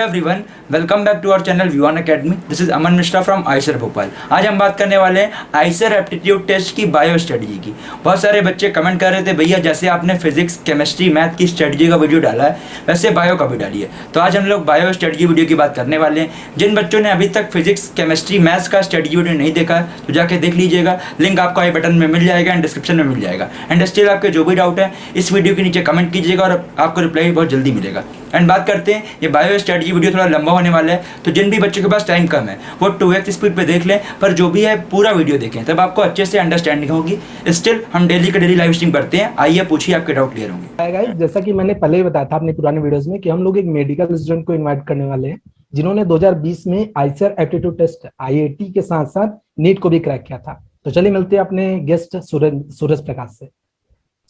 Everyone, welcome back to our channel व्यूअन academy. This is Aman Mishra from IISER Bhopal. आज हम बात करने वाले हैं आइसर एप्टीट्यूड टेस्ट की बायो स्ट्रेटजी की। बहुत सारे बच्चे कमेंट कर रहे थे, भैया जैसे आपने फिजिक्स केमिस्ट्री मैथ की स्ट्रेटजी का वीडियो डाला है वैसे बायो का भी डालिए। तो आज हम लोग बायो स्ट्रेटजी वीडियो की बात करने वाले हैं। जिन बच्चों ने अभी तक फिजिक्स केमिस्ट्री मैथ्स का स्ट्रेटजी वीडियो नहीं देखा है तो जाके देख लीजिएगा, लिंक आपको आई बटन में मिल जाएगा एंड डिस्क्रिप्शन में मिल जाएगा। एंड स्टिल आपके जो भी डाउट है इस वीडियो के नीचे कमेंट कीजिएगा और आपको रिप्लाई बहुत जल्दी मिलेगा। एंड बात करते हैं, ये बायो स्ट्रेटजी वीडियो थोड़ा लंबा होने वाला है, तो जिन भी बच्चों के पास टाइम कम है वो 2x स्पीड पे देख लें, पर जो भी है पूरा वीडियो देखें, तब आपको अच्छे से अंडरस्टैंडिंग होगी। स्टिल हम डेली का डेली लाइव स्ट्रीम करते हैं, आइए पूछिए, आपके डाउट क्लियर होंगे। गाइस, जैसा कि मैंने पहले ही बताया था अपने पुराने वीडियोस में कि हम लोग एक मेडिकल स्टूडेंट को इनवाइट करने वाले हैं जिन्होंने 2020 में आइसर एप्टीट्यूड टेस्ट आईआईटी के साथ साथ नीट को भी क्रैक किया था। तो चलिए मिलते हैं अपने गेस्ट सूरज प्रकाश से।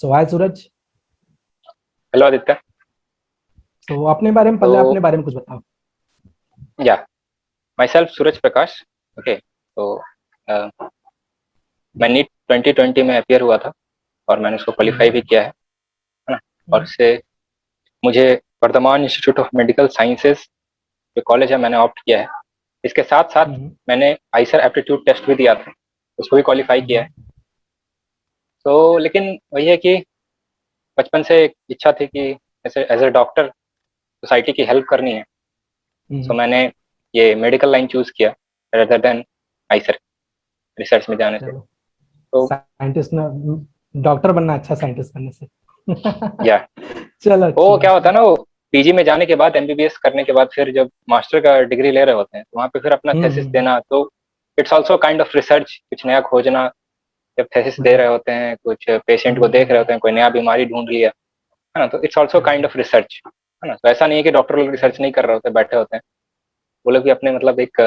सो हाय सूरज। हेलो आदित्य। तो अपने बारे में पहले अपने बारे में कुछ बताओ। या my self Suraj Prakash. Okay, तो मैं नीट 2020 में अपियर हुआ था और मैंने उसको क्वालिफाई भी किया है ना। और उससे मुझे Vardhman Institute of Medical Sciences जो कॉलेज है मैंने ऑप्ट किया है। इसके साथ साथ मैंने आइसर एप्टीट्यूड टेस्ट भी दिया था, उसको भी क्वालिफाई किया है। तो लेकिन वही है कि बचपन से एक इच्छा थी कि ऐसे एज ए डॉक्टर सोसाइटी की हेल्प करनी है। सो मैंने ये मेडिकल लाइन चूज किया रेदर देन आइसर रिसर्च में जाने से। तो साइंटिस्ट ना, डॉक्टर बनना अच्छा साइंटिस्ट बनने से। या चलो, वो क्या होता है ना, वो पीजी में जाने के बाद एमबीबीएस करने के बाद फिर जब मास्टर का डिग्री ले रहे होते हैं तो वहाँ पे फिर अपना थेसिस देना, तो it's also kind of research, कुछ नया खोजना। जब थेसिस दे रहे होते हैं, कुछ पेशेंट को देख रहे होते हैं, कोई नया बीमारी ढूंढ लिया है ना, तो it's also kind of research है ना। तो ऐसा नहीं है कि डॉक्टर लोग रिसर्च नहीं कर रहे होते, बैठे होते हैं वो लोग भी अपने मतलब एक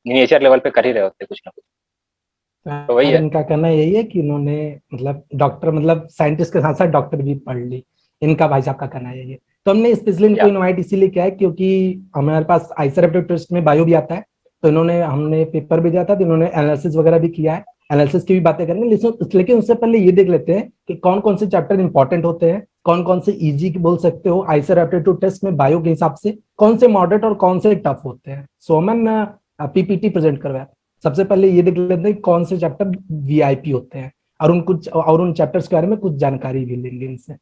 मिनिएचर लेवल पे कर ही रहे होते हैं कुछ ना कुछ। तो वही है, इनका कहना यही है कि इन्होंने मतलब डॉक्टर मतलब साइंटिस्ट के साथ साथ डॉक्टर भी पढ़ ली। इनका भाई साहब का कहना यही है। तो हमने स्पेशली इनको इनवाइट इसीलिए किया है क्योंकि हमारे पास आइसर एप्टीट्यूड टेस्ट में बायो भी आता है। तो इन्होंने हमने पेपर भी दिया था, तो इन्होंने एनालिसिस वगैरह भी किया है। एनालिसिस की भी बातें करेंगे, लेकिन उससे पहले ये देख लेते हैं कि कौन कौन से चैप्टर इंपॉर्टेंट होते हैं, कौन कौन से इजी बोल सकते हो आइसर एप्टीट्यूड टेस्ट में बायो के हिसाब से, कौन से मॉडरेट और कौन से टफ होते हैं। सो अमन, पीपीटी प्रेजेंट करवाया। सबसे पहले ये देख लेते हैं कौन से चैप्टर वीआईपी होते हैं और उन चैप्टर्स के बारे में कुछ जानकारी भी लेंगे इनसे।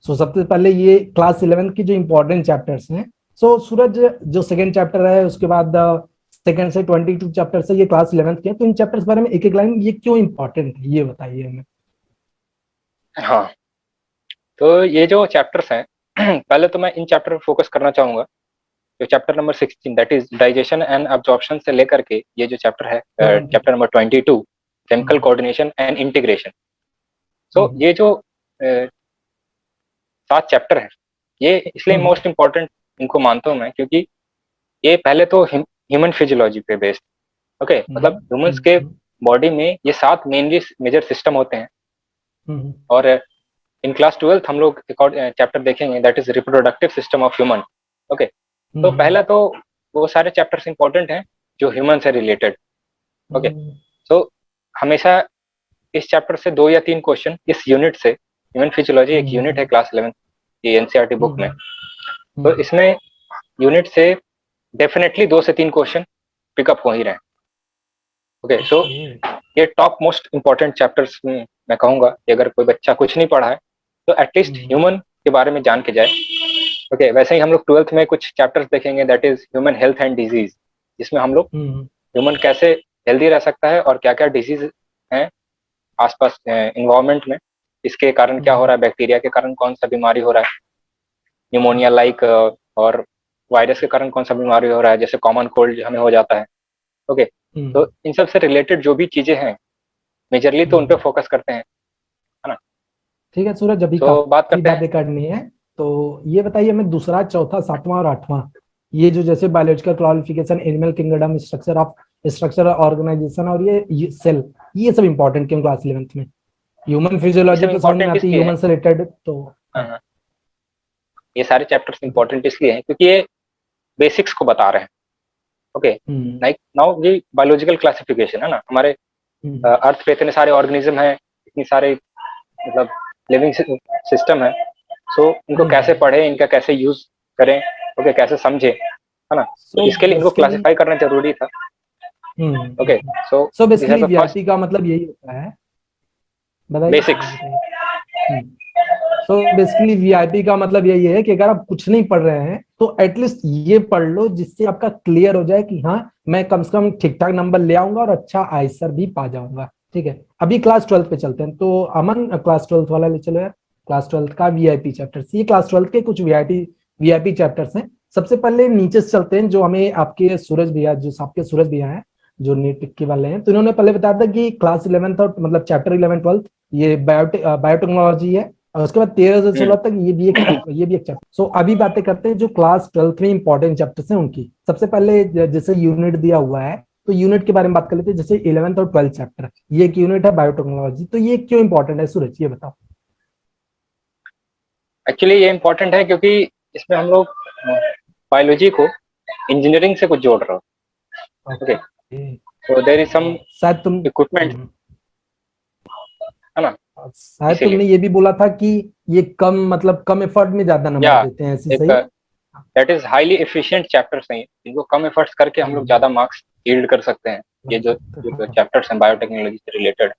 सो सबसे पहले ये क्लास 11 की जो इंपॉर्टेंट चैप्टर्स हैं। सो सूरज, जो सेकंड चैप्टर है उसके बाद सेकंड से 22 चैप्टर से ये क्लास 11 के हैं, तो इन चैप्टर्स के बारे में एक एक लाइन ये क्यों इंपॉर्टेंट है ये बताइए हमें। हाँ, तो ये जो चैप्टर्स हैं पहले तो मैं इन चैप्टर पर फोकस करना चाहूंगा। जो chapter number 16 that is digestion and absorption से लेकर के ये जो चैप्टर है chapter number 22 chemical coordination and integration. So ये जो 7 चैप्टर है ये इसलिए मोस्ट इम्पोर्टेंट इनको मानता हूँ मैं, क्योंकि ये पहले तो ह्यूमन फिजियोलॉजी पे बेस्ड, ओके, मतलब ह्यूमंस के बॉडी में ये 7 मेनली मेजर सिस्टम होते हैं। और इन क्लास 12 हम लोग एक और चैप्टर देखेंगे that is reproductive system of human. Okay, तो पहला तो वो सारे चैप्टर्स इंपॉर्टेंट हैं जो ह्यूमन से रिलेटेड। ओके, तो हमेशा इस चैप्टर से 2 या 3 क्वेश्चन इस यूनिट से, ह्यूमन फिजियोलॉजी एक यूनिट है क्लास 11 की एनसीईआरटी बुक में, तो इसमें यूनिट से डेफिनेटली 2 से 3 क्वेश्चन पिकअप हो ही रहे हैं। ओके, सो ये टॉप मोस्ट इम्पोर्टेंट चैप्टर्स में मैं कहूँगा कि अगर कोई बच्चा कुछ नहीं पढ़ा है तो एटलीस्ट ह्यूमन के बारे में जान के जाए। ओके, वैसे ही हम लोग 12th में कुछ चैप्टर्स देखेंगे that is human health and disease, जिसमें हम लोग ह्यूमन कैसे हेल्दी रह सकता है और क्या क्या डिजीज हैं आसपास इन्वायरमेंट में, इसके कारण क्या हो रहा है, बैक्टीरिया के कारण कौन सा बीमारी हो रहा है, न्यूमोनिया लाइक, और वायरस के कारण कौन सा बीमारी हो रहा है, जैसे कॉमन कोल्ड हमें हो जाता है। ओके, तो इन सब से रिलेटेड जो भी चीजें हैं मेजरली तो उन पे फोकस करते हैं, है ना। ठीक है सूरज, अभी तो बात करते बातें करनी है, तो ये बताइए हमें दूसरा, चौथा, सातवां और आठवां, ये जो जैसे biological classification, animal kingdom, structure organisation और ये सेल, ये सब इंपॉर्टेंट क्यों क्लास 11th में। ह्यूमन फिजियोलॉजी तो समझ में आती है, ह्यूमन से रिलेटेड, तो ये सारे चैप्टर्स इंपॉर्टेंट इसलिए हैं क्योंकि ये बेसिक्स को बता रहे हैं। ओके, लाइक नाउ ये बायोलॉजिकल क्लासिफिकेशन है ना, हमारे अर्थ पे इतने सारे ऑर्गेनिज्म हैं, इतनी सारे मतलब लिविंग सिस्टम है। सो इनको कैसे पढ़े, इनका कैसे यूज करें, ओके, कैसे समझे, है ना? तो So इसके लिए इनको basically, क्लासिफाई करना जरूरी था। Okay, so so this is basically the first VIP का मतलब यही होता है, बताइए बेसिक्स। बताइए। सो बेसिकली वीआईपी का मतलब यही है कि अगर आप कुछ नहीं पढ़ रहे हैं तो एटलीस्ट ये पढ़ लो जिससे आपका क्लियर हो जाए कि हाँ मैं कम से कम ठीक ठाक नंबर ले आऊंगा और अच्छा आंसर भी पा जाऊंगा। ठीक है, अभी क्लास 12 पे चलते हैं, तो अमन क्लास 12 वाला ले चलो यार, क्लास 12 का वीआईपी चैप्टर्स, ये क्लास 12 के कुछ वीआईपी चैप्टर्स हैं। सबसे पहले नीचे से चलते हैं, जो हमें आपके सूरज भैया, जो आपके सूरज भैया हैं जो नीट के वाले हैं, तो इन्होंने पहले बताया था कि क्लास 11th और मतलब चैप्टर 11 12 ये बायोटेक्नोलॉजी है, और उसके बाद 13 से 16 तक ये भी एक चैप्टर। सो अभी बातें करते हैं जो क्लास 12 में इंपॉर्टेंट चैप्टर्स हैं उनकी। सबसे पहले जैसे यूनिट दिया हुआ है तो यूनिट के बारे में बात कर लेते हैं। जैसे 11th और 12th चैप्टर, ये एक यूनिट है बायोटेक्नोलॉजी, तो ये क्यों इंपॉर्टेंट है सूरज, ये बताओ। एक्चुअली ये इम्पोर्टेंट है क्योंकि इसमें हम लोग बायोलॉजी को इंजीनियरिंग से कुछ जोड़ रहे हो। Okay, so there is some शायद तुम इक्विपमेंट, है ना? शायद इसीलिए तुमने ये भी बोला था कि ये कम मतलब कम एफर्ट में ज्यादा या नंबर देते हैं, ऐसी एक सही है? That is highly efficient chapters हैं, इनको कम एफर्ट्स करके हम लोग ज्यादा मार्क्स यील्ड कर सकते हैं। ये जो चैप्टर्स हैं बायोटेक्नोलॉजी से रिलेटेड।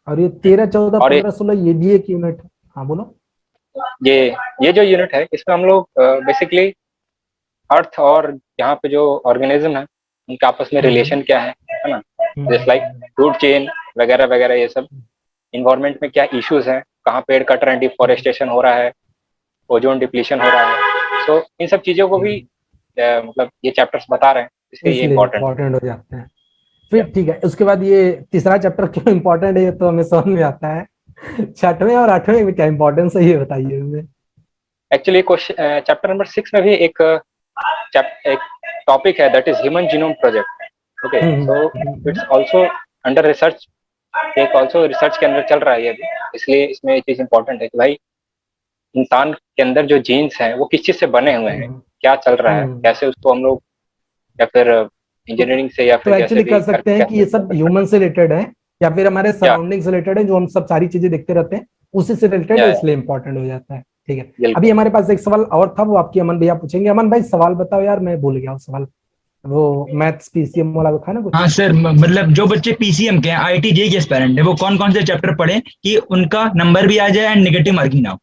और ये 13 14 और 15 16 ये भी एक यूनिट है। हाँ बोलो। ये ये जो यूनिट है इसमें हम लोग बेसिकली अर्थ और यहाँ पे जो ऑर्गेनिज्म है उनके आपस में रिलेशन क्या है ना? जस्ट लाइक फूड चेन वगैरह वगैरह, ये सब इन्वायरमेंट में क्या इश्यूज हैं, कहाँ पेड़ कट रहे हैं, डिफोरेस्टेशन हो रहा है, ओजोन डिप्लीशन हो रहा है। सो इन सब चीजों को भी मतलब ये चैप्टर्स बता रहे हैं, इसलिए ये इसलिए इम्पोर्टेंट इम्पोर्टेंट हो जाते हैं। है। फिर ठीक है, उसके बाद ये तीसरा चैप्टर क्यों इम्पोर्टेंट है ये तो हमें समझ में आता है। छठवें और आठवें में क्या इम्पोर्टेंस है ये बताइए हमें। एक्चुअली क्वेश्चन चैप्टर नंबर 6 में भी एक एक टॉपिक है, that is human genome project. Okay, so it's also under research, एक आल्सो रिसर्च के अंदर चल रहा है ये भी, इसलिए इसमें ये चीज इंपॉर्टेंट है कि भाई इंसान के अंदर जो जीन्स हैं वो किस चीज से बने हुए हैं, क्या चल रहा है, कैसे उसको हम लोग या फिर इंजीनियरिंग से या तो फिर कैसे एक्चुअली भी कह सकते हैं कि ये सब ह्यूमन से रिलेटेड है या फिर हमारे या सराउंडिंग से रिलेटेड है, जो हम सब सारी चीजें देखते रहते हैं उसी से रिलेटेड है, इसलिए इंपॉर्टेंट हो जाता है। ठीक है, अभी बिल्कुल। हमारे पास एक सवाल और था, वो आपकी अमन भैया पूछेंगे। अमन भाई सवाल बताओ यार, मैं भूल गया वो सवाल, वो मैथ्स पीसीएम वाला था ना कुछ। हाँ सर, मतलब जो बच्चे पीसीएम के हैं, आईआईटी जेईई के एस्पायरेंट है, वो कौन कौन से चैप्टर पढ़े कि उनका नंबर भी आ जाए एंड नेगेटिव मार्किंग ना हो।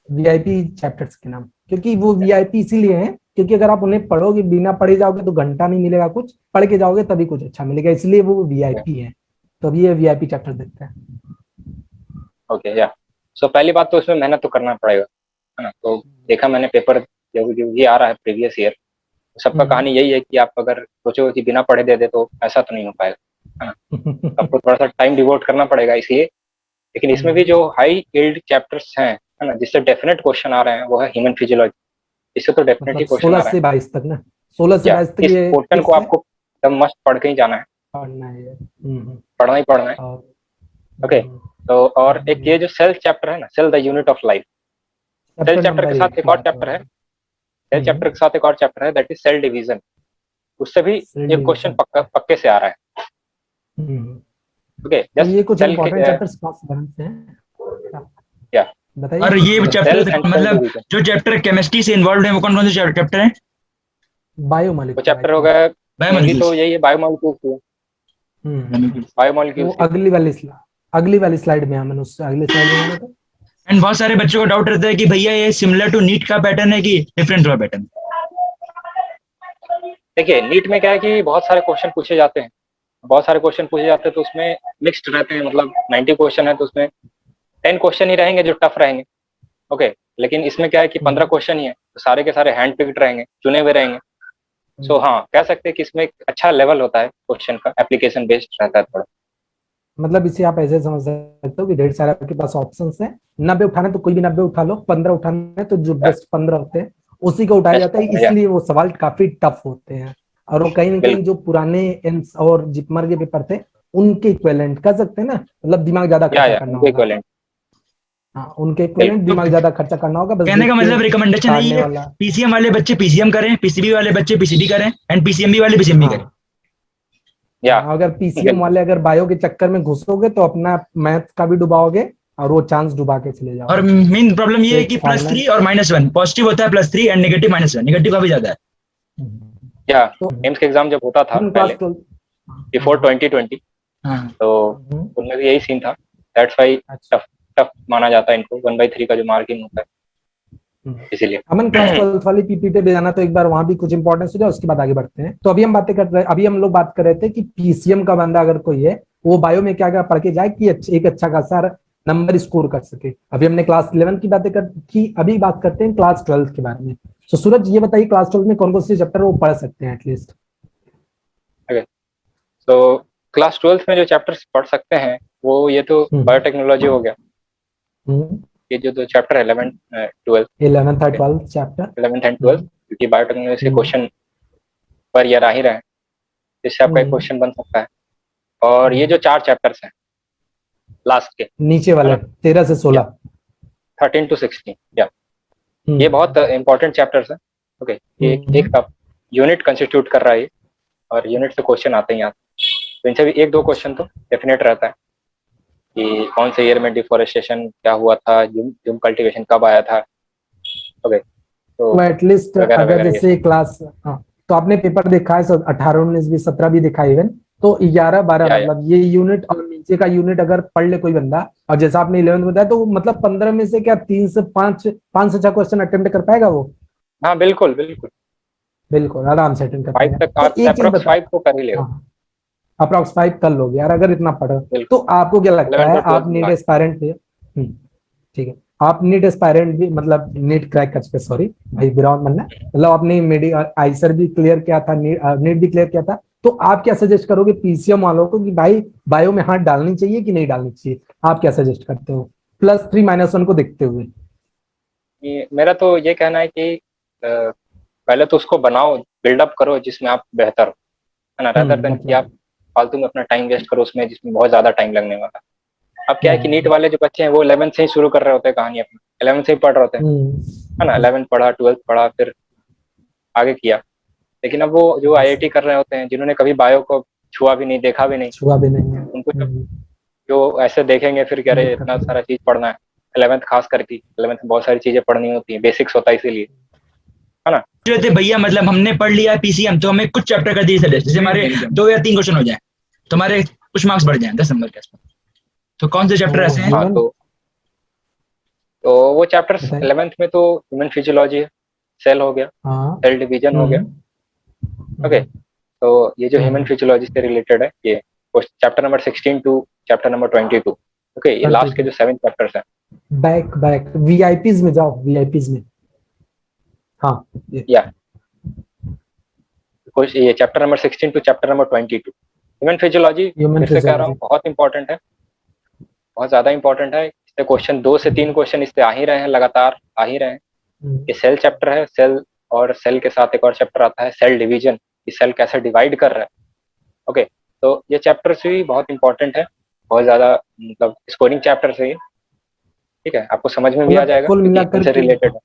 वीआईपी चैप्टर्स के नाम, क्योंकि वो वीआईपी इसीलिए हैं क्योंकि अगर आप उन्हें पढ़ोगे, बिना पढ़े जाओगे तो घंटा नहीं मिलेगा, कुछ पढ़ के जाओगे तभी कुछ अच्छा मिलेगा, इसलिए वो वीआईपी है। तो अभी ये वीआईपी चैप्टर देखते हैं। ओके, या सो पहली बात तो इसमें मेहनत तो करना पड़ेगा, है ना? तो देखा मैंने पेपर जो ये आ रहा है प्रीवियस ईयर, सबका कहानी यही है कि आप अगर सोचो कि बिना पढ़े दे दे तो ऐसा तो नहीं हो पाएगा, है ना? आपको थोड़ा सा टाइम डिवोट करना पड़ेगा इसलिए। लेकिन इसमें भी जो हाई यील्ड चैप्टर्स हैं, है ना, जिससे डेफिनेट क्वेश्चन आ रहे हैं, वो है ह्यूमन फिजियोलॉजी। इससे तो डेफिनेटली मतलब क्वेश्चन 16 आ रहा से 22 तक ना, 16 से है। या 22 तक इस ये पोर्शन को किस है? आपको एकदम मस्त पढ़ के ही जाना है, पढ़ना है। पढ़ना ही पढ़ना है। और ओके, तो और एक ये जो सेल चैप्टर है ना, cell the unit of life, cell chapter chapter के नंबर साथ 8 एक की और बात हो चैप्टर रही है, है। सेल चैप्टर के साथ एक और चैप्टर है, दैट इज सेल डिवीजन। उससे भी सेल एक क्वेश्चन डिवीजन। पक्के से आ रहा है। ओके, तो जस्ट ये कुछ सेल के इंपॉर्टेंट चैप्टर्स कौन से हैं या बताइए। और ये सेल चैप्टर एंड सेल मतलब डिवीजन, जो चैप्टर केमिस्ट्री से इन्वॉल्व है वो कौन कौन से चैप्टर हैं। वो बायोमोलिक्यूल आई चैप्टर हो थिंक। गया मेनली तो बायोमोलिक्यूल्स। यही है, बायोमोलिक्यूल्स। वो बायोमोलिक्यूल्स ही अगली वाली स्लाइड में हमने उस अगली स्लाइड में जाना था। एंड बहुत सारे बच्चों को डाउट रहता है कि भैया ये सिमिलर टू नीट का पैटर्न है कि डिफरेंट हुआ पैटर्न। देखिए नीट में क्या है कि बहुत सारे क्वेश्चन पूछे जाते हैं, बहुत सारे क्वेश्चन पूछे जाते हैं तो उसमें मिक्स्ड रहते हैं, मतलब 90 क्वेश्चन है तो उसमें 10 क्वेश्चन ही रहेंगे जो टफ रहेंगे। ओके, लेकिन इसमें क्या है कि 15 क्वेश्चन ही है तो सारे के सारे हैंड पिक्ड रहेंगे, चुने हुए रहेंगे। सो हाँ, कह सकते हैं कि इसमें एक अच्छा लेवल होता है क्वेश्चन का, एप्लीकेशन बेस्ड रहता है थोड़ा। मतलब इसे आप ऐसे समझ सकते हो कि ढेर सारे आपके पास ऑप्शंस हैं, 90 उठाना है तो कोई भी 90 उठा लो, 15 उठाना है तो जो बेस्ट 15 होते हैं उसी को उठाया जाता है, इसलिए वो सवाल काफी टफ होते हैं। और वो कहीं ना कहीं जो पुराने एम्स और जिपमर के पेपर थे उनके इक्विवेलेंट कह सकते हैं ना, मतलब दिमाग ज्यादा खर्चा करना होगा। हाँ, उनके इक्विवेलेंट दिमाग ज्यादा खर्चा करना होगा, बस कहने का देख के मतलब रिकमेंडेशन है उतारने ये, वाला। पीसीएम वाले बच्चे पीसीएम करें, पीसीबी वाले बच्चे पीसीबी करें एंड पीसीएमबी वाले पीसीएमबी करें। या अगर पीसीएम वाले अगर बायो के चक्कर में घुसोगे तो अपना मैथ का भी डुबाओगे और वो चांस डुबा के चले जाओ। और मेन प्रॉब्लम ये है कि एक +3 और -1, पॉजिटिव होता है +3 एंड नेगेटिव -1, नेगेटिव का भी ज्यादा है। या तो एम्स के एग्जाम जब होता था हम पहले क्लास 12। बिफोर 2020, हाँ तो उनमें भी यही सीन था। दैट्स वाई अच्छा। टफ टफ माना जाता है इनको, 1/3 का जो मार्किंग होता है, इसीलिए। अमन क्लास 12 वाली पीपीटी पे जाना, तो एक बार वहां भी कुछ इंपॉर्टेंस हो जाए, उसके बाद आगे बढ़ते हैं। तो अभी हम बातें कर रहे, अभी हम लोग बात कर रहे थे कि पीसीएम का बंदा अगर कोई है, वो बायो में क्या क्या पढ़ के जाए कि एक अच्छा खासा नंबर स्कोर कर सके। अभी हमने क्लास 11 की बातें कर की, अभी बात करते हैं क्लास 12 के बारे में। तो सूरज ये बताइए, क्लास 12 में कौन कौन से चैप्टर वो पढ़ सकते हैं एटलीस्ट? तो क्लास 12th में जो चैप्टर्स पढ़ सकते हैं वो ये तो बायोटेक्नोलॉजी हो गया, ये जो दो चैप्टर है 11 12 11th और 12th chapter. 11th and 12th, क्योंकि बायोटेक्नोलॉजी से क्वेश्चन पर ईयर आ ही रहे हैं, इससे आपका एक क्वेश्चन बन सकता है। और ये जो 4 चैप्टर्स हैं लास्ट के, नीचे वाले 13 से 16, 13 to 16, या ये बहुत इंपॉर्टेंट चैप्टर्स हैं। ओके, ये एक यूनिट कंस्टिट्यूट कर रहा है ये, और यूनिट से क्वेश्चन आते हैं यहाँ, तो इनसे भी 1-2 क्वेश्चन तो डेफिनेट रहता है कि कौन से ईयर में डिफोरेस्टेशन क्या हुआ था, जूम कल्टीवेशन कब आया था। ओके, तो एटलीस्ट अगर जैसे क्लास, हाँ, तो आपने पेपर देखा है 18, 19, 20, 17 भी देखा इवन, तो 11, 12 मतलब ये यूनिट और नीचे का यूनिट अगर पढ़ ले कोई बंदा, और जैसा आपने 11 बताया, तो मतलब 15 में से क्या 3 से 5 से 6 क्वेश्चन अटेम्प्ट कर पाएगा वो? हाँ बिल्कुल बिल्कुल बिल्कुल आराम से अटेम्प्ट कर 5 पाएगा। तक आप तो एक चीज अप्रोक्स बता, 5 को कर ही ले। अप्रॉक्स 5 कर लोगे यार अगर इतना पढ़ो। तो आपको क्या लगता 11 है, to 12 आप नीट एस्पायरेंट थे, ठीक है, आप नीट एस्पायरेंट भी, मतलब नीट क्रैक कर चुके, सॉरी भाई बुरा मत मानना, मतलब आपने आईसर भी क्लियर किया था, नीट भी क्लियर किया था, तो आप क्या सजेस्ट करोगे पीसीएम वालों को कि भाई बायो में हाथ डालनी चाहिए कि नहीं डालनी चाहिए? आप क्या सजेस्ट करते हो +3 -1 को देखते हुए? मेरा तो ये कहना है कि पहले तो उसको बनाओ, बिल्डअप करो जिसमें आप बेहतर हो, है ना, रेदर देन कि आप फालतू में अपना टाइम वेस्ट करो उसमें जिसमें बहुत ज्यादा टाइम लगने वाला। अब क्या है कि नीट वाले जो बच्चे हैं वो 11th से ही शुरू कर रहे होते हैं कहानी अपनी, 11th से ही पढ़ रहे होते हैं, है ना, 11th पढ़ा, 12th पढ़ा, फिर आगे किया। लेकिन अब वो जो आईआईटी कर रहे होते हैं, जिन्होंने कभी बायो को छुआ भी नहीं, देखा भी नहीं, छुआ भी नहीं है, उनको जो ऐसे देखेंगे फिर कह रहे इतना सारा चीज पढ़ना है, 11th खास करके 11th में बहुत सारी चीजें पढ़नी होती है, बेसिक्स होता है इसीलिए, है ना। जो थे भैया, मतलब हमने पढ़ लिया पीसीएम, तो हमें कुछ चैप्टर कर दिए सजेस्ट, जैसे हमारे 2 या 3 क्वेश्चन हो जाए तो हमारे कुछ मार्क्स बढ़ जाए 10 नंबर के आसपास, तो कौन से चैप्टर ऐसे हैं? हाँ, तो वो चैप्टर्स 11th में तो ह्यूमन फिजियोलॉजी है, सेल हो गया, सेल डिवीजन हो गया। ओके, तो ये जो ह्यूमन फिजियोलॉजी से रिलेटेड है, ये chapter number 16 to chapter number 22। Okay, ये लास्ट के जो 7 चैप्टर्स हैं। बैक वीआईपीज में जाओ, वीआईपीज में, हाँ या ये chapter number 16 to chapter number 22, human physiology, फिर से कह रहा हूँ बहुत इंपॉर्टेंट है, बहुत ज्यादा इंपॉर्टेंट है। इससे क्वेश्चन 2 से 3 क्वेश्चन इससे आ ही रहे हैं, लगातार आ ही रहे हैं। ये सेल चैप्टर है, सेल, और सेल के साथ एक और चैप्टर आता है सेल डिवीजन, कि सेल कैसे डिवाइड कर रहा है। ओके, तो ये चैप्टर्स भी बहुत इंपॉर्टेंट है, बहुत ज्यादा, मतलब स्कोरिंग चैप्टर है ये, ठीक है, आपको समझ में भी आ जाएगा कुल मिलाकर रिलेटेड है।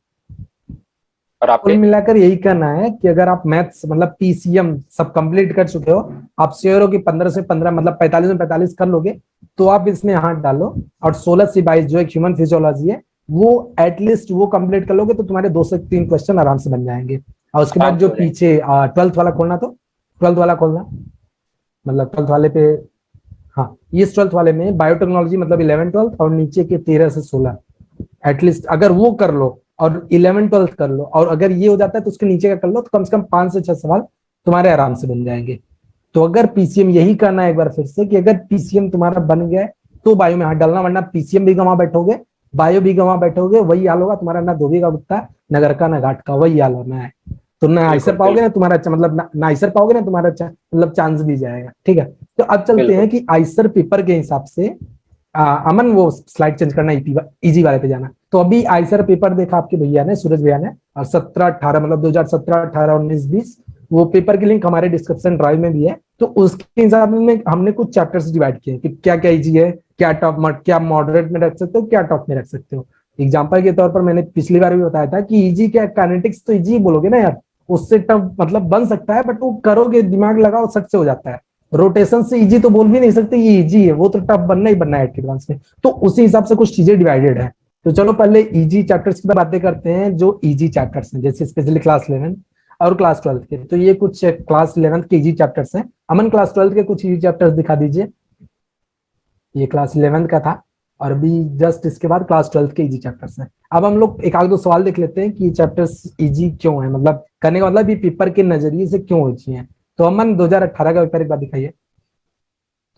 और कुल मिलाकर यही कहना है कि अगर आप मैथ्स मतलब पीसीएम सब कंप्लीट कर चुके हो, आप श्योर हो कि 15 से 15 मतलब 45 में 45 कर लोगे, तो आप इसमें हाथ डालो। और 16 से 22 जो एक ह्यूमन फिजियोलॉजी है, वो एटलीस्ट वो कंप्लीट कर लोगे तो तुम्हारे 2 से 3 क्वेश्चन आराम से बन जाएंगे। और उसके बाद जो पीछे 12th वाला खोलना, तो 12th वाला खोलना, मतलब 12th वाले पे, हाँ ये 12th वाले में बायोटेक्नोलॉजी मतलब 11 12 और नीचे के 13 से 16 एटलीस्ट अगर वो कर लो, और 11 12 कर लो, और अगर ये हो जाता है तो उसके नीचे का कर लो, तो कम से कम 5 से 6 सवाल तुम्हारे आराम से बन जाएंगे। तो अगर पीसीएम, यही करना है एक बार फिर से कि अगर पीसीएम तुम्हारा बन गया है तो बायो में हाथ डालना, वरना पीसीएम भी गंवा बैठोगे, बायो भी गंवा बैठोगे, वही हाल होगा तुम्हारा, ना धोबी का कुत्ता न घर का न घाट का, वही हाल होना है। तुम ना आइसर पाओगे ना तुम्हारा, मतलब ना आइसर पाओगे ना तुम्हारा मतलब चांस भी जाएगा। ठीक है, तो अब चलते हैं कि आइसर पेपर के हिसाब से अमन वो स्लाइड चेंज करना, इजी वाले पे जाना। तो अभी आइसर पेपर देखा आपके भैया ने, सूरज भैया ने, और 17 18 मतलब 2017 18 19 20 वो पेपर की लिंक हमारे डिस्क्रिप्शन ड्राइव में भी है। तो उसके हिसाब में हमने कुछ चैप्टर्स डिवाइड किए कि क्या क्या इजी है, क्या टॉप, क्या मॉडरेट में रख सकते हो, क्या टॉप में रख सकते हो। एग्जाम्पल के तौर पर मैंने पिछली बार भी बताया था कि इजी क्या, काइनेटिक्स तो इजी बोलोगे ना यार, उससे टफ मतलब बन सकता है, बट वो करोगे, दिमाग लगाओ, सट से हो जाता है। रोटेशन से इजी तो बोल भी नहीं सकते, ये इजी है, वो तो टफ बनना ही बनना है एडवांस में। तो उसी हिसाब से कुछ चीजें डिवाइडेड है। तो चलो पहले इजी चैप्टर्स की बातें करते हैं, जो इजी चैप्टर्स हैं, जैसे स्पेशली क्लास 11 और क्लास 12 के। तो ये कुछ क्लास 11 के इजी चैप्टर्स हैं। अमन क्लास 12 के कुछ इजी चैप्टर्स दिखा दीजिए। ये क्लास 11 का था, और अभी जस्ट इसके बाद क्लास 12 के इजी चैप्टर्स हैं। अब हम लोग एक आध दो सवाल देख लेते हैं कि ये चैप्टर्स इजी क्यों है, मतलब करने का मतलब ये पेपर के नजरिए से क्यों इजी है। तो अमन 2018 का पेपर एक बार दिखाइए।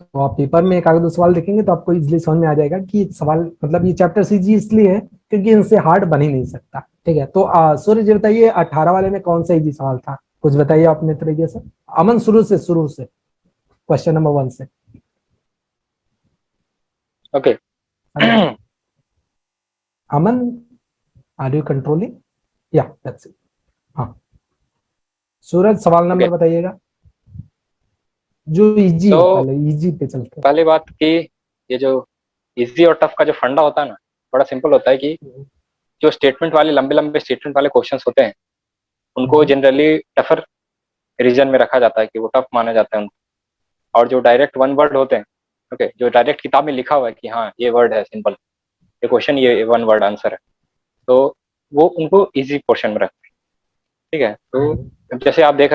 तो आप पेपर में एक आध दो सवाल देखेंगे तो आपको इजिली समझ में आ जाएगा कि सवाल मतलब ये चैप्टर इजी इसलिए है क्योंकि इनसे हार्ड बन ही नहीं सकता। ठीक है, तो सूर्य जी बताइए 18 वाले में कौन सा इजी सवाल था, कुछ बताइए अपने तरीके से। अमन शुरू से क्वेश्चन नंबर 1 से। Okay. Aman, are you controlling? या दैट्स इट। हाँ, सूरज सवाल नंबर बताइएगा जो इजी तो हो, पहले इजी पे चलते हैं। पहली बात कि ये जो इजी और टफ का जो फंडा होता है ना, बड़ा सिंपल होता है कि जो स्टेटमेंट वाले लंबे लंबे स्टेटमेंट वाले क्वेश्चंस होते हैं उनको जनरली टफर रीजन में रखा जाता है कि वो टफ माने जाते हैं उनको। और जो डायरेक्ट वन वर्ड होते हैं, ओके, जो डायरेक्ट किताब में लिखा हुआ है कि हाँ ये वर्ड है सिंपल, ये क्वेश्चन ये वन वर्ड आंसर है, तो वो उनको इजी पोर्शन में रखते हैं। ठीक है, तो जैसे आप देख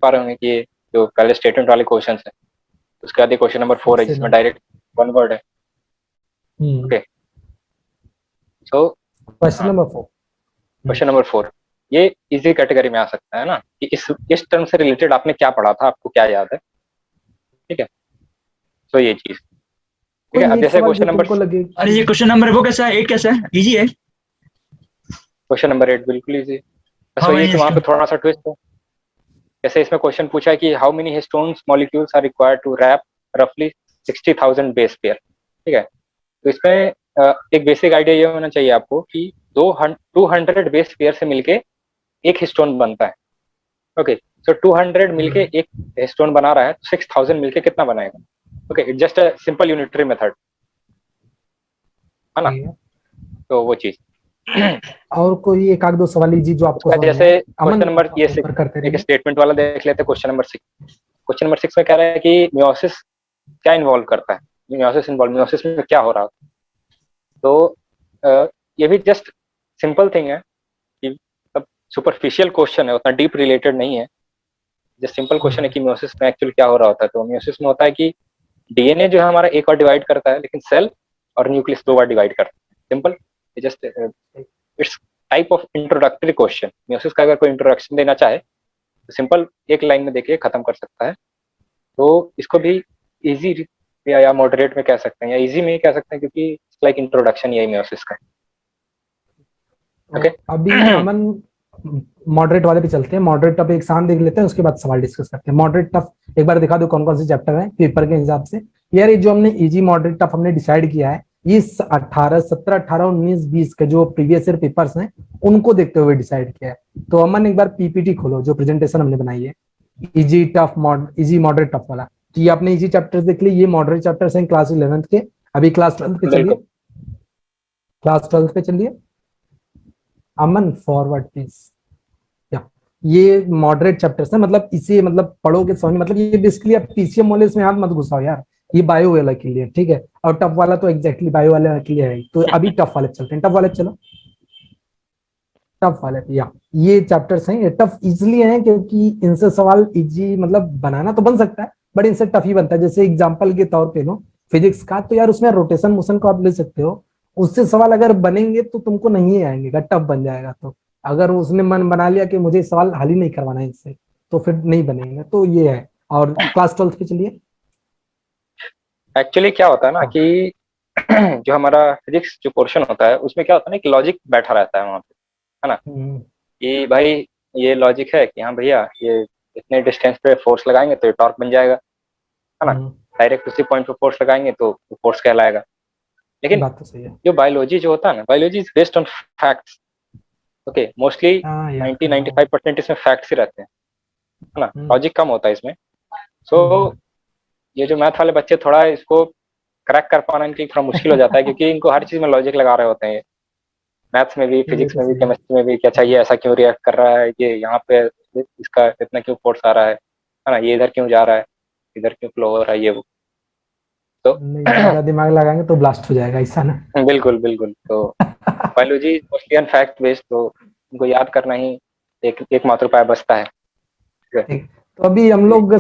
पा रहे होंगे कि ये जो पहले स्टेटमेंट वाले क्वेश्चन है, उसके बाद ये क्वेश्चन नंबर 4 है जिसमें डायरेक्ट वन वर्ड है। Okay, so question number 4। Question number 4 ये इजी कैटेगरी में आ सकता है ना, कि इस टर्म से रिलेटेड आपने क्या पढ़ा था, आपको क्या याद है। ठीक है, तो ये चीज ठीक है। अब जैसे क्वेश्चन नंबर अरे ये क्वेश्चन नंबर वो कैसा है, 8 कैसा है, इजी है? क्वेश्चन नंबर 8 बिल्कुल इजी। बस हाँ वही है वही कि वहां इसका। पे थोड़ा सा ट्विस्ट है। जैसे इसमें क्वेश्चन पूछा है कि how many histones molecules are required to wrap रफली 60,000 बेस पेयर। ठीक है, तो इसमें एक बेसिक आइडिया ये होना चाहिए आपको कि 200 बेस पेयर से मिलके एक हिस्टोन बनता है। ओके, सो 200 मिलके एक हिस्टोन बना रहा है, 6,000 मिलके कितना बनाएगा। Okay, it just a simple unitary method है ना, तो वो चीज। और कोई एक आध दो सवाल लीजिए जो आपको समझ में जैसे आए। अमन क्वेश्चन नंबर ये ऊपर करते एक रहिए। स्टेटमेंट वाला देख लेते हैं। क्वेश्चन नंबर 6 में कह रहा है कि मियोसिस क्या इन्वॉल्व करता है, मियोसिस में क्या हो रहा है। तो ये भी जस्ट सिंपल थिंग है कि अब सुपरफिशियल क्वेश्चन है, उतना डीप रिलेटेड नहीं है। जस्ट सिंपल क्वेश्चन है कि मियोसिस में एक्चुअली क्या हो रहा होता है। तो मियोसिस में होता है कि डीएनए जो है हमारा एक बार डिवाइड करता है, लेकिन सेल और न्यूक्लियस 2 बार डिवाइड करता है। Simple, just it's type of introductory question. Meiosis का अगर कोई इंट्रोडक्शन देना चाहे तो सिंपल एक लाइन में देके खत्म कर सकता है। तो इसको भी इजी या मॉडरेट में कह सकते हैं, या इजी में ही कह सकते हैं, क्योंकि लाइक इंट्रोडक्शन यही मियोसिस का। ओके, अभी अमन मॉडरेट वाले पे चलते हैं। मॉडरेट टफ एक साथ देख लेते हैं, उसके बाद सवाल डिस्कस करते हैं। मॉडरेट टफ एक बार दिखा दो कौन कौन से चैप्टर हैं पेपर के हिसाब से। यार ये जो हमने इजी मॉडरेट टफ हमने डिसाइड किया है, ये 18, 17, 18, 19, 20 के जो प्रीवियस ईयर पेपर्स हैं उनको देखते हुए डिसाइड किया है। तो अमन एक बार पीपीटी खोलो, जो प्रेजेंटेशन हमने बनाई है easy tough easy moderate tough वाला। तो ये आपने इजी चैप्टर्स देख लिए, ये मॉडरेट चैप्टर्स हैं क्लास 11 के। अभी क्लास 12 पे चलिए, क्लास 12 पे चलिए। अमन फॉरवर्ड प्लीज। ये मॉडरेट चैप्टर्स है, मतलब इसे मतलब पढ़ोगे समझ, मतलब ये बेसिकली आप पीसीएम वाले इसमें हाथ मत घुसाओ यार, ये बायो वाला के लिए ठीक है, और टफ वाला तो एग्जैक्टली बायो वाले के लिए है। तो अभी टफ वाले चलते हैं, टफ वाले चलो। टफ वाले या ये चैप्टर्स हैं, ये टफ इसलिए हैं क्योंकि इनसे सवाल इजी मतलब बनाना तो बन सकता है, बट इनसे टफ ही बनता है। जैसे एग्जांपल के तौर पे लो फिजिक्स का, तो यार उसमें रोटेशन मोशन को आप ले सकते हो, उससे सवाल अगर बनेंगे तो तुमको नहीं आएंगे, टफ बन जाएगा। तो अगर उसने मन बना लिया कि मुझे सवाल हल ही नहीं करवाना है इससे, तो फिर नहीं बनेंगे। तो ये है। और क्लास 12 पे चलिए। एक्चुअली क्या होता है ना हाँ। कि जो हमारा फिजिक्स जो पोर्शन होता है उसमें क्या होता है ना कि लॉजिक बैठा रहता है वहां पे, है ना, कि भाई ये लॉजिक है कि हाँ भैया ये इतने डिस्टेंस पे फोर्स लगाएंगे तो ये टॉर्क बन जाएगा, है ना, डायरेक्ट उसी पॉइंट पे फोर्स लगाएंगे तो फोर्स कहलाएगा। लेकिन बात तो सही है। जो बायोलॉजी जो होता है ना, biology is based on facts. Okay, mostly हाँ याद कर रहा हूँ। 90-95% इसमें फैक्ट्स ही रहते हैं, है ना, लॉजिक कम होता है इसमें। सो ये जो मैथ वाले बच्चे थोड़ा इसको क्रैक कर पाना इनके लिए थोड़ा मुश्किल हो जाता है, क्योंकि इनको हर चीज में लॉजिक लगा रहे होते हैं, मैथ्स में भी, ये फिजिक्स तो में भी, सही है। केमिस्ट्री में भी, क्या चाहिए, ऐसा क्यों रिएक्ट कर रहा है, ये यहाँ पे इसका इतना क्यों फोर्स आ रहा है ना, ये इधर क्यों जा रहा है। इधर क्यों फ्लो हो रहा है, ये वो। तो नहीं ज्यादा दिमाग लगाएंगे तो ब्लास्ट हो जाएगा ऐसा ना। बिल्कुल बिल्कुल। तो biology mostly on fact based, तो उनको याद करना ही एकमात्र उपाय बचता है। ठीक। तो अभी हम लोग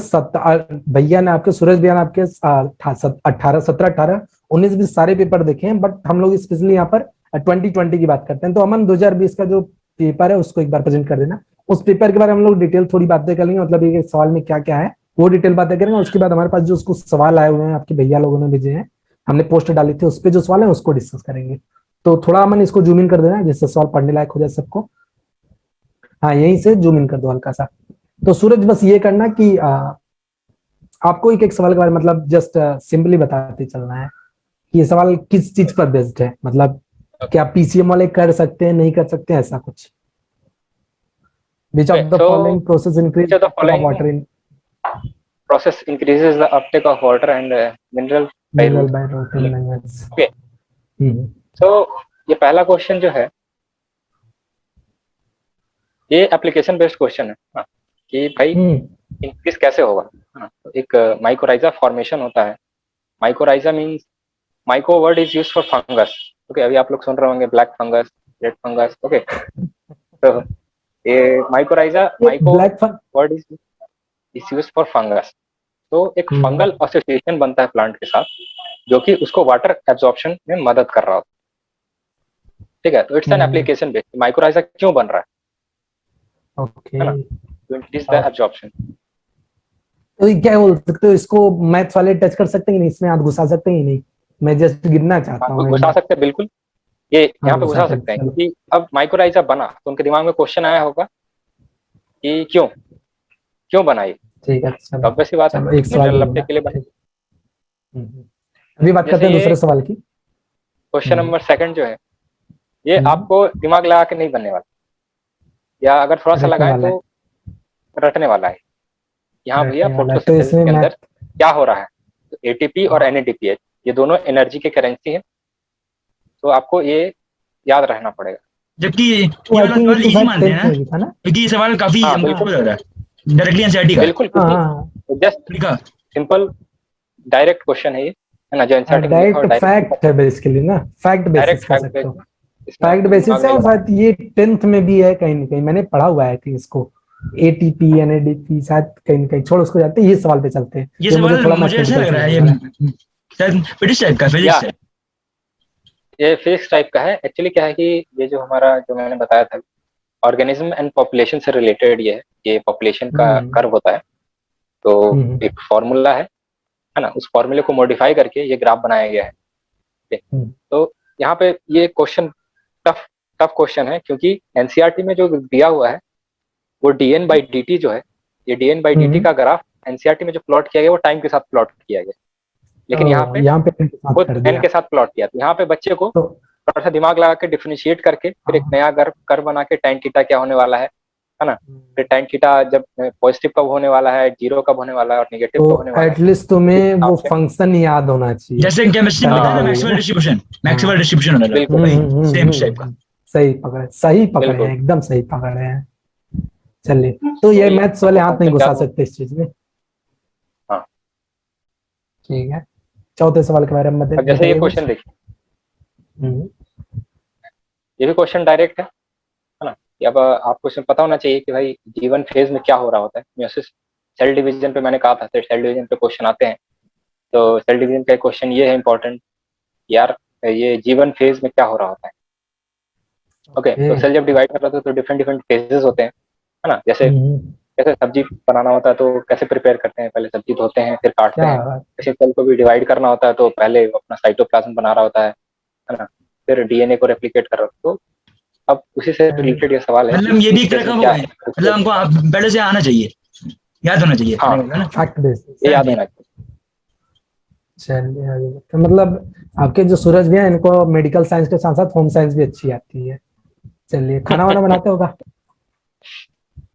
भैया ने आपके, सूरज भैया ने आपके 18 17 18 19 20 सारे पेपर देखे हैं, बट हम लोग स्पेशली यहाँ पर 2020 की बात करते हैं। तो अमन 2020 का जो पेपर है उसको एक बार प्रेजेंट कर देना। उस पेपर के बारे में हम लोग डिटेल थोड़ी बातें कर लेंगे, मतलब ये सवाल में क्या क्या है वो डिटेल बातें करेंगे। उसके बाद हमारे पास जो उसको सवाल आए हुए हैं आपके भैया लोगों ने भेजे हैं, हमने पोस्ट डाली थी, उस पर जो सवाल है उसको डिस्कस करेंगे। तो थोड़ा अमन इसको जूम इन कर देना जिससे सवाल पढ़ने लायक हो जाए सबको। हाँ यहीं से जूम इन कर दो हल्का सा। तो सूरज बस ये करना कि आपको एक एक सवाल के बारे में मतलब जस्ट सिंपली बताते चलना है कि ये सवाल किस चीज पर बेस्ड है, मतलब क्या पीसीएम वाले कर सकते हैं नहीं कर सकते हैं ऐसा कुछ। Which of the following process increase water in process increases the uptake of water and mineral by mineral root by root in minerals. Okay. So ये पहला क्वेश्चन जो है ये एप्लीकेशन बेस्ड क्वेश्चन है। हाँ, कि भाई इंक्रीज कैसे होगा। हाँ, तो एक माइकोराइजा फॉर्मेशन होता है। Mycorrhiza means, myco word is used for fungus. Okay, अभी आप लोग सुन रहे होंगे black fungus, red fungus. Okay, तो ये mycorrhiza, myco word is used for fungus. तो एक फंगल एसोसिएशन बनता है प्लांट के साथ जो कि उसको वाटर एब्जॉर्प्शन में मदद कर रहा होता है। ठीक है, तो it's an application based. Mycorrhiza क्यों बन रहा है, ओके, है ना, टू इंक्रीज द एब्जॉर्प्शन। तो ये क्या बोल सकते हो, इसको मैथ्स वाले टच कर सकते हैं कि नहीं, इसमें हाथ घुसा सकते हैं कि नहीं। मैं जस्ट गिनना चाहता हूँ घुसा सकते हैं बिल्कुल, ये यहाँ पे घुसा सकते हैं, चलो। क्योंकि अब माइकोराइजा बना तो उनके दिमाग में क्वेश्चन आया होगा कि क्यों क्यों बना ये। ठीक है, चलो ऑब्वियस सी बात है, चलो एक सवाल मिनरल हो अपटेक के लिए बना। अभी बात करते जैसे हैं ये दूसरे सवाल की। क्वेश्चन नंबर सेकंड जो है, ये हम्म। आपको दिमाग लगा के नहीं बनने वाला, या अगर थोड़ा सा रटने लगाए वाला है, तो रटने वाला है। यहाँ भैया रटने वाला है, तो फोटोसिंथेसिस इसमें के अंदर मैथ। क्या हो रहा है, तो एटीपी और एनएडीपीएच ये दोनों एनर्जी के करेंसी है, तो आपको ये याद रहना पड़ेगा। जबकि ये तो आई वाला थिंक ये सवाल तो इजी शायद मानते हैं 10th ना, में भी था ना। क्योंकि ये सवाल काफी हाँ हमको बिल्कुल वो लग रहा है डायरेक्टली एनसीईआरटी का बिल्कुल, हाँ क्योंकि जस्ट लिखा। सिंपल डायरेक्ट क्वेश्चन है ये, है ना, जो एनसीईआरटी में लिखा और डायरेक्ट डायरेक्ट फैक्ट है बेसिकली ना, फैक्ट बेसिस डायरेक्ट कह फैक्ट सकते बेस्ड हो। है, इसमें फैक्ट आपको बेसिस दिमाग है, नहीं और लगाना। शायद ये 10th में भी है कहीं ना कहीं, मैंने पढ़ा हुआ है कि इसको एटीपी एनएडीपी शायद कहीं ना कहीं। छोड़ उसको, जाते हैं ये सवाल पे चलते हैं, ये ये मुझे सवाल थोड़ा मुझे ऐसा मैथमेटिकल लग रहा समझ है में ये आ रहा है। शायद फिजिक्स टाइप का, या फिजिक्स टाइप। ये फिजिक्स टाइप का है। एक्चुअली क्या है कि ये जो हमारा, जो मैंने बताया था, ऑर्गेनिज्म एंड पॉपुलेशन से रिलेटेड ये पॉपुलेशन का हम्म कर्व होता है। तो हम्म एक फॉर्मूला है ना, उस फॉर्मूले को मॉडिफाई करके ये ग्राफ बनाया गया है। ठीक है? हम्म तो यहाँ पे ये क्वेश्चन टफ टफ क्वेश्चन है, क्योंकि एनसीईआरटी में जो दिया हुआ है वो डीएन बाई डी जो है, ये डीएन बाई डी हम्म। का ग्राफ एनसीईआरटी में जो प्लॉट किया गया वो टाइम के साथ प्लॉट किया गया, लेकिन यहाँ पे यहाँ पे इनके साथ खुद कर एन दिया के साथ प्लॉट किया। तो यहाँ पे बच्चे को तो थोड़ा सा दिमाग लगा के डिफरेंशिएट करके फिर एक नया कर बना के tan थीटा क्या होने वाला है ना, फिर tan थीटा जब पॉजिटिव कब होने वाला है, जीरो कब होने वाला है और नेगेटिव तो कब होने वाला है, एटलीस्ट इस तुम्हें हिसाब वो से। फंक्शन याद होना चाहिए जैसे केमिस्ट्री में करने बताया के ना, लिए मैक्सवेल ना। डिस्ट्रीब्यूशन, हाँ। मैक्सवेल डिस्ट्रीब्यूशन वाला बिल्कुल वही सेम टाइप का। सही पकड़े बिल्कुल। हैं, एकदम सही पकड़े हैं। चलिए, तो ये तो मैथ्स वाले वो हाथ नहीं फंक्शन क्या घुसा हुआ। सकते इस चीज में। हाँ, ठीक है, चौथे सवाल के बारे में अब जैसे ये बताइए कुछ। क्वेश्चन देखिए, हम्म ये भी क्वेश्चन डायरेक्ट है ना, कि अब आपको इसमें पता होना चाहिए कि भाई जीवन फेज में क्या हो रहा होता है। म्यूसिस सेल डिवीजन पे मैंने कहा था, सेल डिवीजन पे क्वेश्चन आते हैं। तो सेल डिवीजन का क्वेश्चन ये है इंपॉर्टेंट, यार ये जीवन फेज में क्या हो रहा होता है। ओके, तो सेल जब डिवाइड कर रहा था तो डिफरेंट डिफरेंट फेजेस होते हैं, है ना। जैसे हम्म, जैसे सब्जी बनाना होता है तो कैसे प्रिपेयर करते हैं, पहले सब्जी धोते हैं फिर काटते क्या हैं। बात। जैसे सेल को भी डिवाइड करना होता है तो पहले वो अपना साइटोप्लाज्म बना रहा होता है ना, फिर डीएनए को रेप्लिकेट कर रहा होता है। तो अब उसी से रिलेटेड ये सवाल है मतलब कि ये भी इस एक तरह फेज का में वो क्या है, है, उस मतलब फेज हमको में। पहले से आना चाहिए, याद होना चाहिए हाँ, है ना। Fact basis. ये याद होना चाहिए। चलिए आगे बढ़ते हैं। मतलब आपके जो सूरज भैया, इनको मेडिकल साइंस के साथ साथ होम साइंस भी अच्छी आती है। चलिए, खाना वाना बनाते होगा।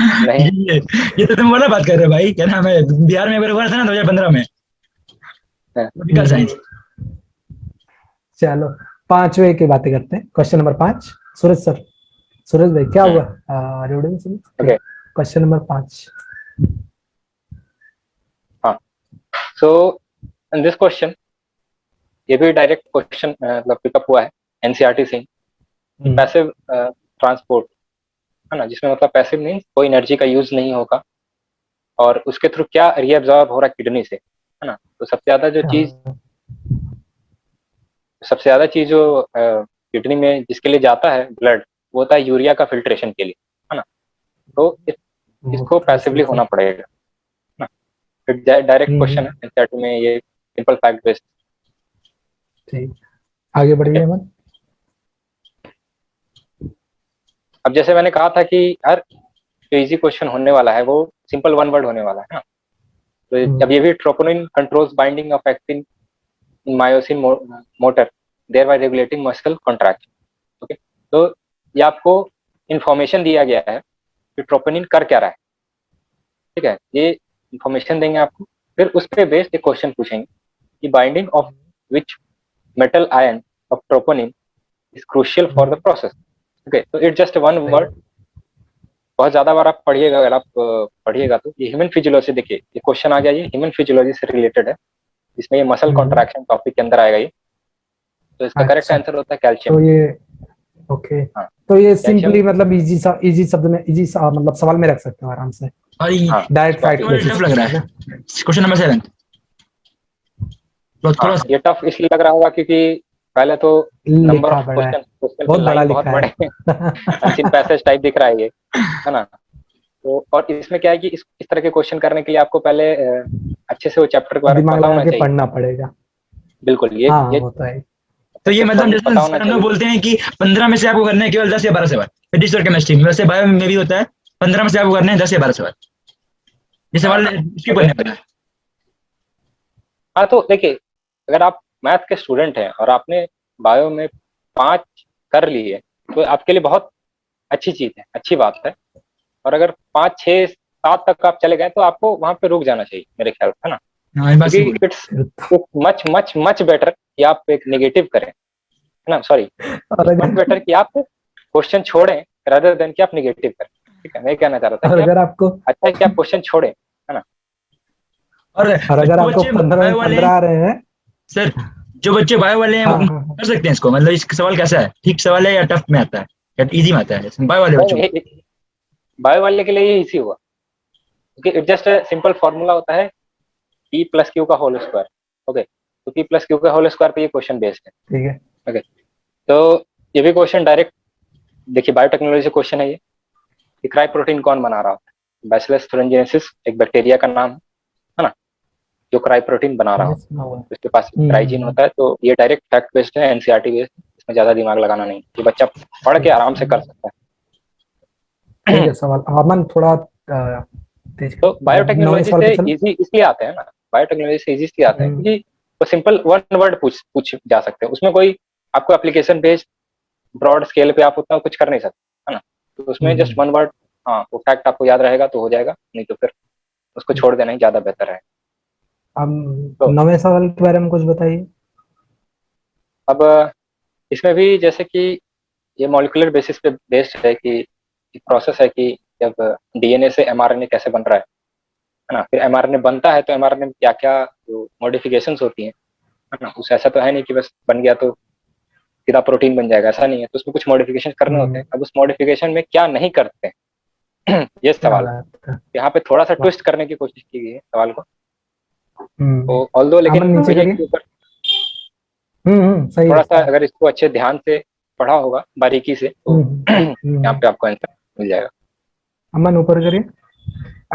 नहीं, ये तो तुम वाला बात कर रहे हो भाई, क्या नाम है, बिहार में एक बार हुआ था ना 2015 में, मेडिकल साइंस। चलो, पांचवे की बातें करते हैं। क्वेश्चन नंबर 5, सूरज सर, सूरज भाई क्या हुआ। Okay, question number 5। हाँ, सो इन दिस क्वेश्चन, ये भी डायरेक्ट क्वेश्चन मतलब पिकअप हुआ है एनसीईआरटी से। पैसिव ट्रांसपोर्ट है ना, जिसमें मतलब पैसिव मीन्स कोई एनर्जी का यूज नहीं होगा, और उसके थ्रू क्या रीअब्जॉर्ब हो रहा है किडनी से, है ना। तो सबसे ज्यादा चीज जो किडनी में जिसके लिए जाता है ब्लड, वो होता है यूरिया का फिल्ट्रेशन के लिए, है ना। तो इसको पैसिवली होना पड़ेगा ना। फिर डायरेक्ट क्वेश्चन है एनसीईआरटी में, ये सिंपल फैक्ट बेस्ड। ठीक, आगे बढ़िए अमन। अब जैसे मैंने कहा था कि हर जो इजी क्वेश्चन होने वाला है वो सिंपल वन वर्ड होने वाला है ना। तो अब ये भी troponin controls binding of actin in myosin motor thereby regulating muscle contraction. Okay, तो ये आपको इंफॉर्मेशन दिया गया है कि ट्रोपोनिन कर क्या रहा है, ठीक है। ये इंफॉर्मेशन देंगे आपको, फिर उस पर बेस्ड एक क्वेश्चन पूछेंगे कि binding of which metal ion of troponin is crucial for the process. Okay, तो इट जस्ट वन वर्ड, बहुत ज्यादा बार आप पढ़िएगा, अगर आप पढ़िएगा तो ये ह्यूमन फिजियोलॉजी, देखिए ये क्वेश्चन आ गया, ये ह्यूमन फिजियोलॉजी से रिलेटेड है, जिसमें ये मसल कॉन्ट्रैक्शन टॉपिक के अंदर आएगा ये। तो इसका करेक्ट आंसर होता है कैल्शियम। तो ये ओके, हाँ, तो ये सिंपली मतलब इजी शब्द में, मतलब सवाल में रख सकते हो आराम से। और डायरेक्ट फैक्ट टफ लग रहा है क्वेश्चन नंबर 7। थोड़ा ये टफ इसलिए लग रहा होगा क्योंकि पहले तो नंबर लिखा ऑफ बड़ा है, क्वेश्चन बहुत बड़ा बहुत लिखा बड़े है। अनसीन पैसेज टाइप दिख रहा है ये, है ना। तो और इसमें क्या है कि इस तरह के क्वेश्चन करने के लिए आपको पहले अच्छे से वो चैप्टर के बारे में दिमाग पता लगा होना के चाहिए। पढ़ना पड़ेगा। बिल्कुल, हाँ ये होता है। तो ये मतलब पता जैसे होना हम लोग चाहिए। बोलते हैं कि 15 में से आपको करना है केवल 10 या 12 सवाल फिजिक्स और केमिस्ट्री में, वैसे बायो में भी होता है 15 में से आपको करने हैं 10 या 12 सवाल। ये सवाल स्किप करने वाला है। हाँ, तो देखिए, अगर आप मैथ के स्टूडेंट हैं और आपने बायो में 5 कर लिए, तो आपके लिए बहुत अच्छी चीज है, अच्छी बात है। और अगर 5, 6, 7 तक आप चले गए तो आपको वहां पे रुक जाना चाहिए मेरे ख्याल से, है ना। हाँ, ये बात सही क्योंकि बोली। It's much much much better कि आप एक नेगेटिव करें, है ना, सॉरी, और इट्स मच बेटर कि आप क्वेश्चन छोड़ें रादर देन कि आप नेगेटिव करें। ठीक है, मैं कहना चाह रहा था कि आप, अगर आपको अच्छा है कि आप क्वेश्चन छोड़ें, है ना। और अगर जो आपको बच्चे 15 बायो में वाले 15 हैं आ रहे हैं। सर, जो बच्चे बायो वाले हैं हाँ वो हाँ कर सकते हैं इसको, मतलब इसका सवाल कैसा है, ठीक सवाल है या टफ में आता है या इजी में आता है बायो वाले बच्चों को? बायो वाले के लिए ये इजी होगा, क्योंकि इट जस्ट सिंपल फॉर्मूला होता है P प्लस क्यू का होल स्क्वायर। ओके, तो P प्लस क्यू का होल स्क्वायर पे ये क्वेश्चन बेस्ड है। ठीक है। ओके, तो ये भी क्वेश्चन डायरेक्ट, देखिए बायोटेक्नोलॉजी से क्वेश्चन है ये कि क्राई प्रोटीन कौन बना रहा होता है। बैसिलस thuringiensis एक बैक्टीरिया का नाम है ना, जो क्राई प्रोटीन बना रहा मैंने होता सुना हुआ है, उसके पास क्राइजीन होता है। तो ये डायरेक्ट फैक्ट बेस्ड है, एनसीईआरटी बेस्ड, इसमें ज्यादा दिमाग लगाना नहीं, ये बच्चा पढ़ के आराम से कर सकता ठीक है। है। सवाल अमन थोड़ा तेज तो मतलब नौवें बायोटेक्नोलॉजी सवाल से पे चलो। इजी इसलिए आते हैं ना, बायोटेक्नोलॉजी से इजी इसलिए आते हैं क्योंकि वो सिंपल वन वर्ड पूछ जा सकते हैं, उसमें कोई आपको एप्लीकेशन बेस्ड ब्रॉड स्केल पे आप उतना कुछ कर नहीं सकते, है ना। तो उसमें जस्ट वन वर्ड, हाँ, वो फैक्ट आपको याद रहेगा तो हो जाएगा, नहीं तो फिर उसको छोड़ देना ही ज्यादा बेहतर है। अब तो नौवें सवाल के बारे में कुछ बताइए। अब इसमें भी जैसे कि ये मॉलिक्यूलर बेसिस पे बेस्ड है कि प्रोसेस है कि जब डीएनए से एमआरएनए कैसे बन रहा है ना। फिर एमआरएनए बनता है तो एमआरएनए में क्या क्या जो मॉडिफिकेशंस होती हैं, है ना। उस ऐसा तो है नहीं कि बस बन गया तो सीधा प्रोटीन बन जाएगा, ऐसा नहीं है। तो उसमें कुछ मॉडिफिकेशन करने होते हैं। अब उस मॉडिफिकेशन में क्या नहीं करते हैं ये क्या सवाल है। बात है। यहाँ पे थोड़ा सा ट्विस्ट करने की कोशिश की गई है सवाल को, तो ऑल्दो, अमन लेकिन नीचे वही है करिए। कि ऊपर सही थोड़ा सा है। अगर इसको अच्छे ध्यान से पढ़ा होगा बारीकी से तो यहाँ पे आपको आंसर मिल जाएगा। अमन ऊपर करिए।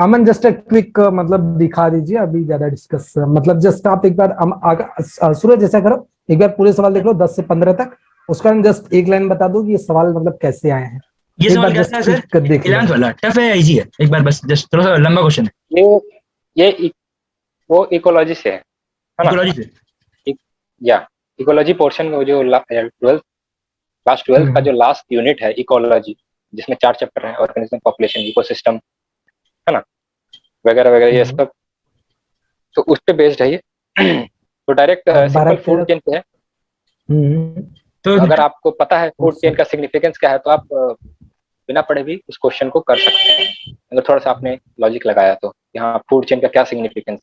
अमन जस्ट क्विक मतलब दिखा दीजिए, अभी ज्यादा डिस्कस मतलब जस्ट आप एक बार सूरज ऐसा करो, एक बार पूरे सवाल देख लो 10 से 15 तक, उसका जस्ट एक लाइन बता दो कि ये सवाल मतलब कैसे आए हैं। ये एक सवाल बार कैसा जस्ट है सर? क्विक देख लो। 11th वाला टफ है या इजी है? एक बार बस जस्ट थोड़ा सा लंबा क्वेश्चन है। ये वो इकोलॉजी से है ना। इकोलॉजी से? या इकोलॉजी पोर्शन में वो जो क्लास 12 का जो लास्ट यूनिट है इकोलॉजी, जिसमें 4 चैप्टर है, ऑर्गेनिज्म, पॉपुलेशन, इकोसिस्टम, है ना, वगैरह वगैरह ये सब, तो उस पे बेस्ड है ये। तो डायरेक्ट बारह सिंपल फूड चेन पे है। तो तो अगर आपको पता है फूड चेन का सिग्निफिकेंस क्या है तो आप बिना पढ़े भी उस क्वेश्चन को कर सकते हैं, अगर थोड़ा सा आपने लॉजिक लगाया तो यहाँ फूड चेन का क्या सिग्निफिकेंस।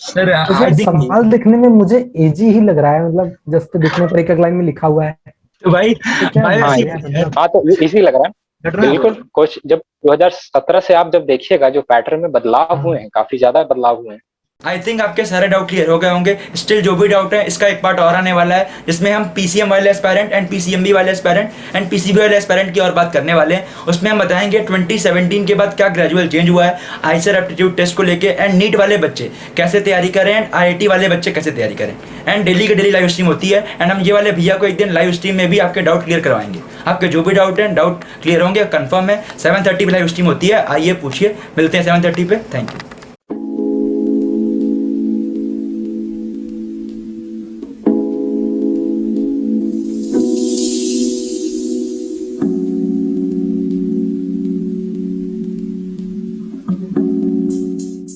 सर तो आई सर थिंक सवाल देखने में मुझे एजी ही लग रहा है, मतलब जस्ट दिखने पर एक एक लाइन में लिखा हुआ है, तो भाई तो क्या बायो हाँ ऐसी है होती है मतलब? यार, हाँ, तो इजी लग रहा है। घटना बिल्कुल, कुछ जब 2017 से आप जब देखिएगा जो पैटर्न में बदलाव हुए हैं, काफी ज्यादा बदलाव हुए हैं। आई थिंक आपके सारे डाउट क्लियर हो गए होंगे। स्टिल जो भी डाउट है, इसका एक पार्ट और आने वाला है जिसमें हम पीसीएम वाले एस्पायरेंट एंड पीसीएमबी वाले एस्पायरेंट एंड पीसीबी वाले एस्पायरेंट की और बात करने वाले हैं। उसमें हम बताएंगे 2017 के बाद क्या ग्रेजुअल चेंज हुआ है आईसर एप्टीट्यूड टेस्ट को लेके, एंड नीट वाले बच्चे कैसे तैयारी करें एंड आईआईटी वाले बच्चे कैसे तैयारी करें। एंड डेली की डेली लाइव स्ट्रीम होती है, एंड हम ये वाले भैया को एक दिन लाइव स्ट्रीम में भी आपके डाउट क्लियर करवाएंगे। आपके जो भी डाउट हैं, डाउट क्लियर होंगे, कंफर्म है। 7:30 पे लाइव स्ट्रीम होती है, आइए पूछिए। मिलते हैं 7:30 पे। Thank you.